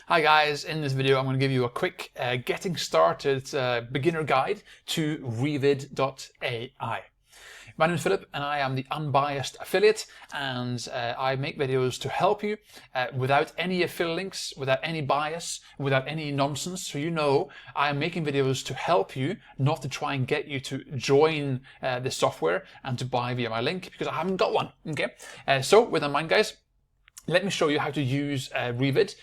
Hi guys, in this video I'm going to give you a quick getting started beginner guide to Revid.ai. My name is Philip and I am the unbiased affiliate, and I make videos to help you without any affiliate links, without any bias, without any nonsense. So you know I am making videos to help you, not to try and get you to join this software and to buy via my link, because I haven't got one. Okay, so with that in mind guys, let me show you how to use Revid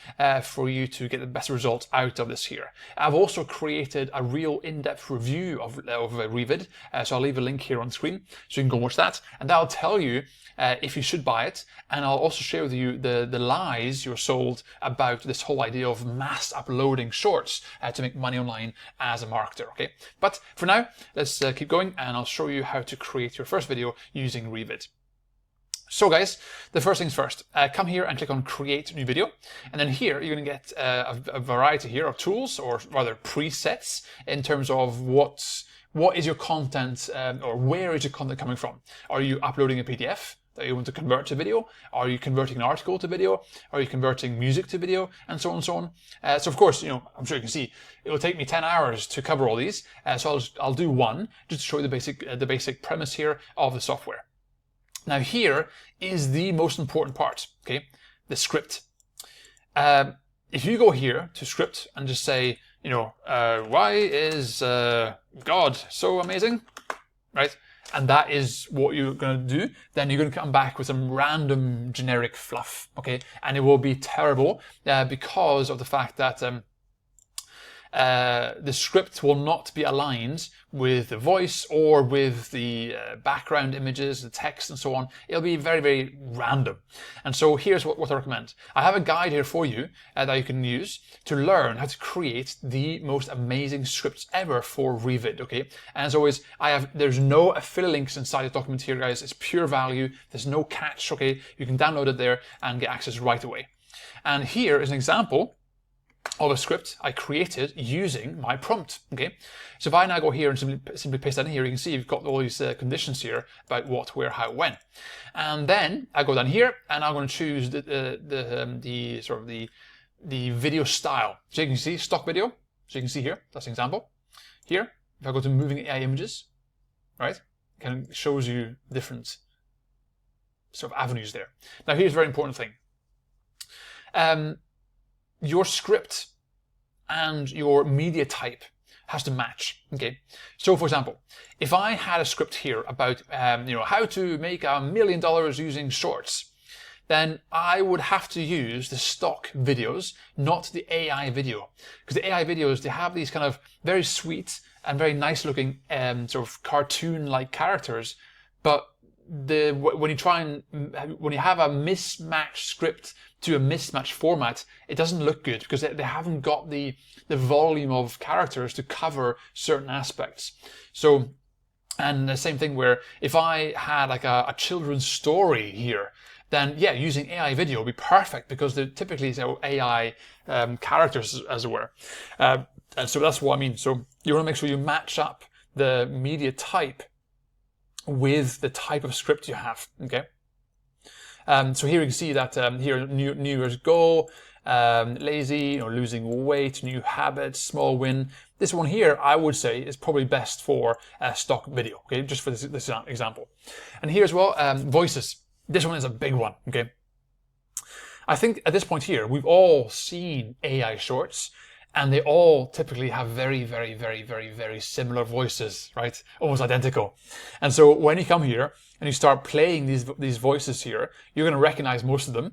for you to get the best results out of this here. I've also created a real in-depth review of Revid, so I'll leave a link here on screen so you can go watch that, and that'll tell you if you should buy it, and I'll also share with you the lies you're sold about this whole idea of mass uploading shorts to make money online as a marketer, okay? But for now, let's keep going, and I'll show you how to create your first video using Revid. So guys, the first things first, come here and click on create new video, and then here you're going to get a variety here of tools, or rather presets, in terms of what is your content, or where is your content coming from. Are you uploading a PDF that you want to convert to video? Are you converting an article to video? Are you converting music to video? And so on and so on. So of course, you know, I'm sure you can see it will take me 10 hours to cover all these, so I'll do one just to show you the basic premise here of the software. Now here is the most important part, okay? The script. If you go here to script and just say, you know, why is God so amazing, right? And that is what you're going to do, then you're going to come back with some random generic fluff, okay? And it will be terrible because of the fact that the script will not be aligned with the voice or with the background images, the text and so on. It'll be very, very random. And so here's what I recommend. I have a guide here for you that you can use to learn how to create the most amazing scripts ever for Revid, okay? And as always, there's no affiliate links inside the document here, guys. It's pure value. There's no catch, okay? You can download it there and get access right away. And here is an example of a script I created using my prompt, okay? So if I now go here and simply paste that in here, you can see you've got all these conditions here about what, where, how, when. And then I go down here and I'm going to choose the video style. So you can see stock video. So you can see here, that's an example. Here, if I go to moving AI images, right? It kind of shows you different sort of avenues there. Now here's a very important thing. Your script and your media type has to match, okay? So for example, if I had a script here about you know, how to make $1 million using shorts, then I would have to use the stock videos, not the AI video. Because the AI videos, they have these kind of very sweet and very nice looking sort of cartoon-like characters, but when you have a mismatched script to a mismatched format, it doesn't look good because they haven't got the volume of characters to cover certain aspects. So, and the same thing where if I had like a children's story here, then yeah, using AI video would be perfect because they're typically AI characters, as it were. And so that's what I mean. So you want to make sure you match up the media type with the type of script you have, okay? So here you can see that here, New Year's goal, lazy, you know, losing weight, new habits, small win. This one here, I would say, is probably best for stock video, okay? Just for this example. And here as well, voices. This one is a big one, okay? I think at this point here, we've all seen AI shorts, and they all typically have very, very, very, very, very similar voices, right? Almost identical. And so when you come here and you start playing these voices here, you're going to recognize most of them.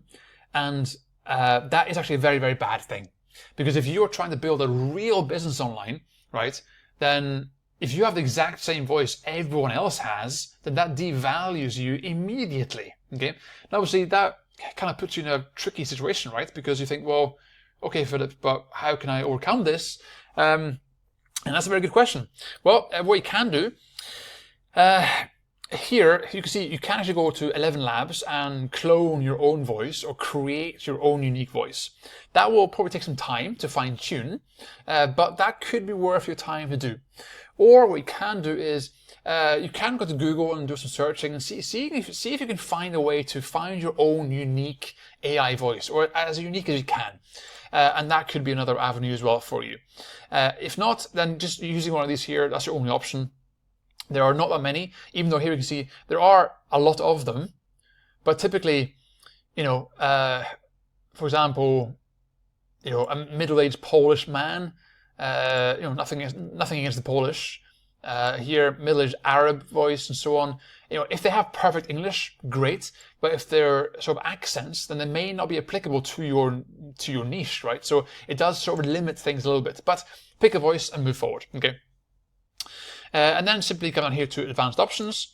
And that is actually a very, very bad thing. Because if you're trying to build a real business online, right, then if you have the exact same voice everyone else has, then that devalues you immediately, okay? Now, obviously, that kind of puts you in a tricky situation, right? Because you think, well, okay, Philip, but how can I overcome this? And that's a very good question. Well, what you can do, here you can see you can actually go to 11 Labs and clone your own voice or create your own unique voice. That will probably take some time to fine tune, but that could be worth your time to do. Or what you can do is you can go to Google and do some searching and see if you can find a way to find your own unique AI voice, or as unique as you can. and that could be another avenue as well for you. If not, then just using one of these here, that's your only option. There are not that many, even though here you can see there are a lot of them, but typically, you know, for example, you know, a middle-aged Polish man, you know, nothing against the Polish. Here, middle-aged Arab voice and so on. You know, if they have perfect English, great. But if they're sort of accents, then they may not be applicable to your niche, right? So it does sort of limit things a little bit. But pick a voice and move forward. Okay. And then simply come down here to advanced options.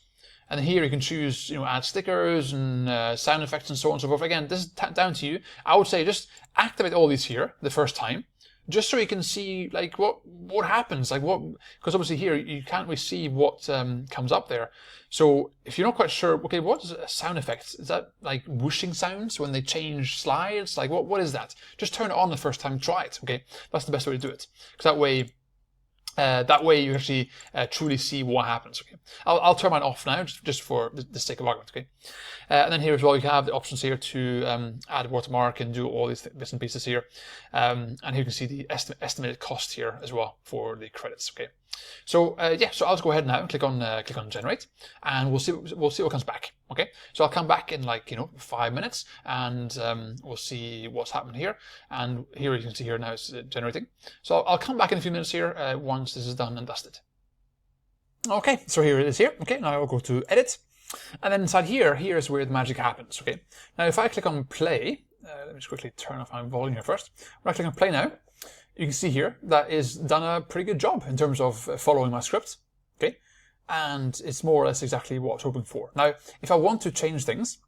And here you can choose, you know, add stickers and sound effects and so on and so forth. Again, this is down to you. I would say just activate all these here the first time, just so you can see like what happens, like what, because obviously here you can't really see what comes up there. So if you're not quite sure, okay, what is a sound effect? Is that like whooshing sounds when they change slides? Like what is that? Just turn it on the first time, try it. Okay, that's the best way to do it, because that way you actually truly see what happens. Okay, I'll turn mine off now just for the sake of argument. Okay, and then here as well you have the options here to add watermark and do all these bits and pieces here, and here you can see the estimated cost here as well for the credits. Okay, so yeah, so I'll just go ahead now and click on generate, and we'll see what comes back. Okay, so I'll come back in like 5 minutes, and we'll see what's happened here. And here you can see here now it's generating. So I'll come back in a few minutes here once this is done and dusted. Okay, so here it is here. Okay, now I'll go to edit, and then inside here is where the magic happens. Okay, now if I click on play, let me just quickly turn off my volume here first. When I click on play now, you can see here that is done a pretty good job in terms of following my script. Okay, and it's more or less exactly what I was hoping for. Now, if I want to change things,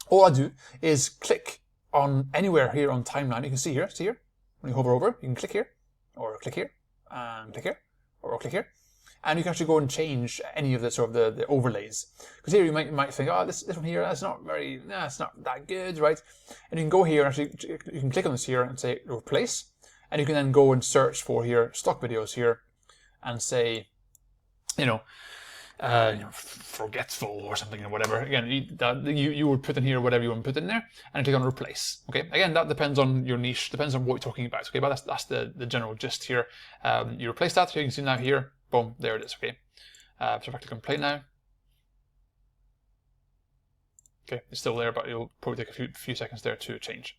all I do is click on anywhere here on timeline. You can see here, when you hover over, you can click here, or click here, and click here, or click here, and you can actually go and change any of the sort of the overlays. Because here you might think, oh, this one here, it's not that good, right? And you can go here and actually you can click on this here and say replace, and you can then go and search for here stock videos here, and say, forgetful or something or whatever. Again, you would put in here whatever you want to put in there, and click on replace. Okay. Again, that depends on your niche, depends on what you're talking about. Okay, but that's the general gist here. You replace that. Here you can see now here, boom, there it is. Okay. So if I click on play now, okay, it's still there, but it'll probably take a few seconds there to change.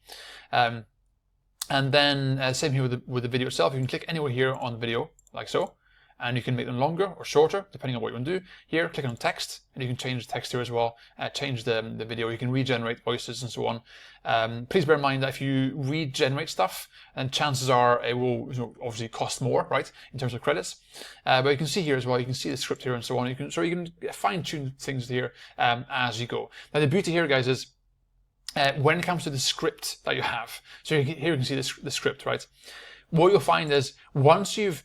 And then same here with the video itself. You can click anywhere here on the video like so, and you can make them longer or shorter depending on what you want to do. Here, click on text, and you can change the text here as well. Change the video. You can regenerate voices and so on. Please bear in mind that if you regenerate stuff, then chances are it will obviously cost more, right, in terms of credits. But you can see here as well. You can see the script here and so on. You can fine tune things here as you go. Now the beauty here, guys, is when it comes to the script that you have. So here you can see the script, right? What you'll find is once you've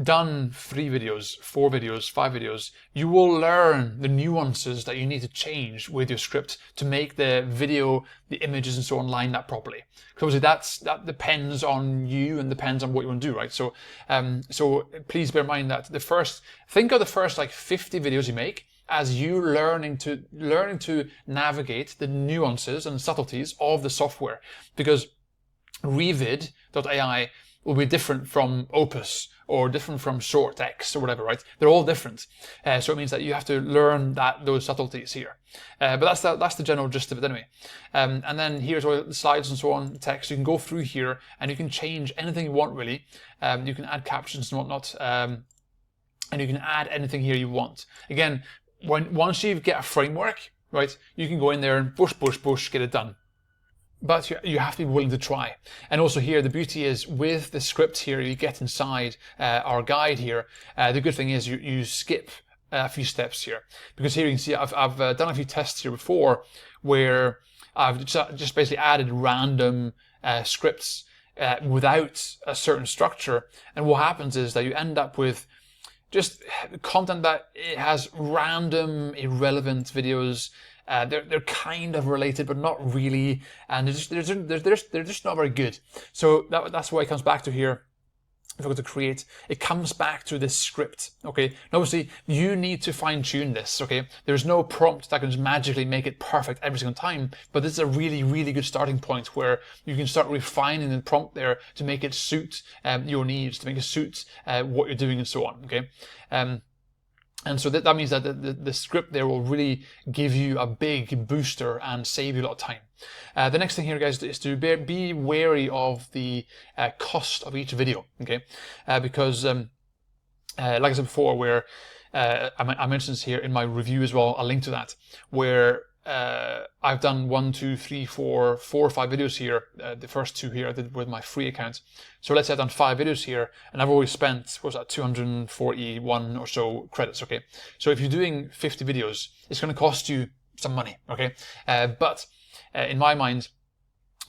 done 3 videos, 4 videos, 5 videos, you will learn the nuances that you need to change with your script to make the video, the images and so on line up properly. Because obviously that depends on you and depends on what you want to do, right? So so please bear in mind that think of the first like 50 videos you make as you learning to navigate the nuances and subtleties of the software, because Revid.ai will be different from Opus or different from ShortX or whatever, right? They're all different. So it means that you have to learn those subtleties here. But that's the general gist of it anyway. And then here's all the slides and so on, text. You can go through here and you can change anything you want really. You can add captions and whatnot. And you can add anything here you want. Again, once you get a framework, right, you can go in there and push, get it done. But you have to be willing to try. And also here, the beauty is with the script here, you get inside our guide here. The good thing is you skip a few steps here, because here you can see I've done a few tests here before where I've just basically added random scripts without a certain structure. And what happens is that you end up with just content that it has random, irrelevant videos. They're kind of related, but not really, and they're just not very good. So that's why it comes back to here. if I go to create, it comes back to this script, okay? And obviously, you need to fine tune this, okay? There's no prompt that can just magically make it perfect every single time, but this is a really, really good starting point where you can start refining the prompt there to make it suit your needs, to make it suit what you're doing and so on, okay? And so that means that the script there will really give you a big booster and save you a lot of time. The next thing here, guys, is to be wary of the cost of each video, okay? Because, like I said before, where I mentioned this here in my review as well, I'll link to that, where I've done 1, 2, 3, 4 or 5 videos here. The first 2 here I did with my free account. So let's say I've done 5 videos here, and I've always spent, what was that, 241 or so credits, okay? So if you're doing 50 videos, it's going to cost you some money, okay? But in my mind,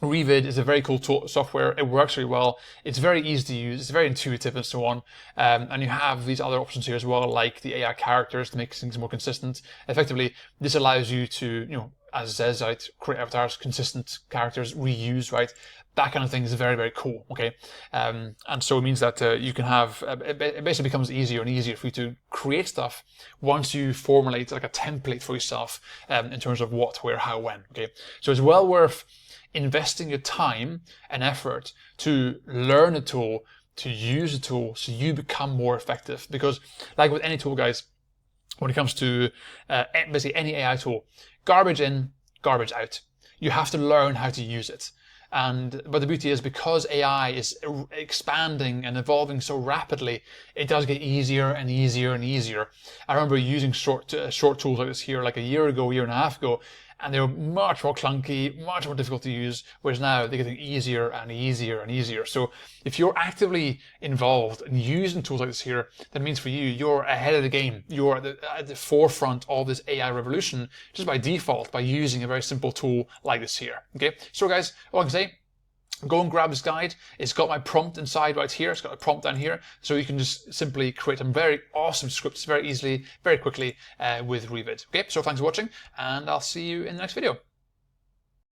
Revid is a very cool software. It works really well. It's very easy to use. It's very intuitive and so on. And you have these other options here as well, like the AI characters to make things more consistent. Effectively, this allows you to, you know, as it says, right, create avatars, consistent characters, reuse, right? That kind of thing is very, very cool, okay? And so it means that you can have, it basically becomes easier and easier for you to create stuff once you formulate like a template for yourself in terms of what, where, how, when, okay? So it's well worth investing your time and effort to learn a tool, to use a tool, so you become more effective. Because like with any tool, guys, when it comes to basically any AI tool, garbage in, garbage out. You have to learn how to use it. But the beauty is, because AI is expanding and evolving so rapidly, it does get easier and easier and easier. I remember using short tools like this here like a year and a half ago, and they were much more clunky, much more difficult to use, whereas now they're getting easier and easier and easier. So if you're actively involved in using tools like this here, that means for you, you're ahead of the game. You're at the forefront of this AI revolution, just by default, by using a very simple tool like this here, okay? So guys, all I can say, go and grab this guide. It's got my prompt inside right here. It's got a prompt down here. So you can just simply create some very awesome scripts very easily, very quickly with Revid. Okay, so thanks for watching, and I'll see you in the next video.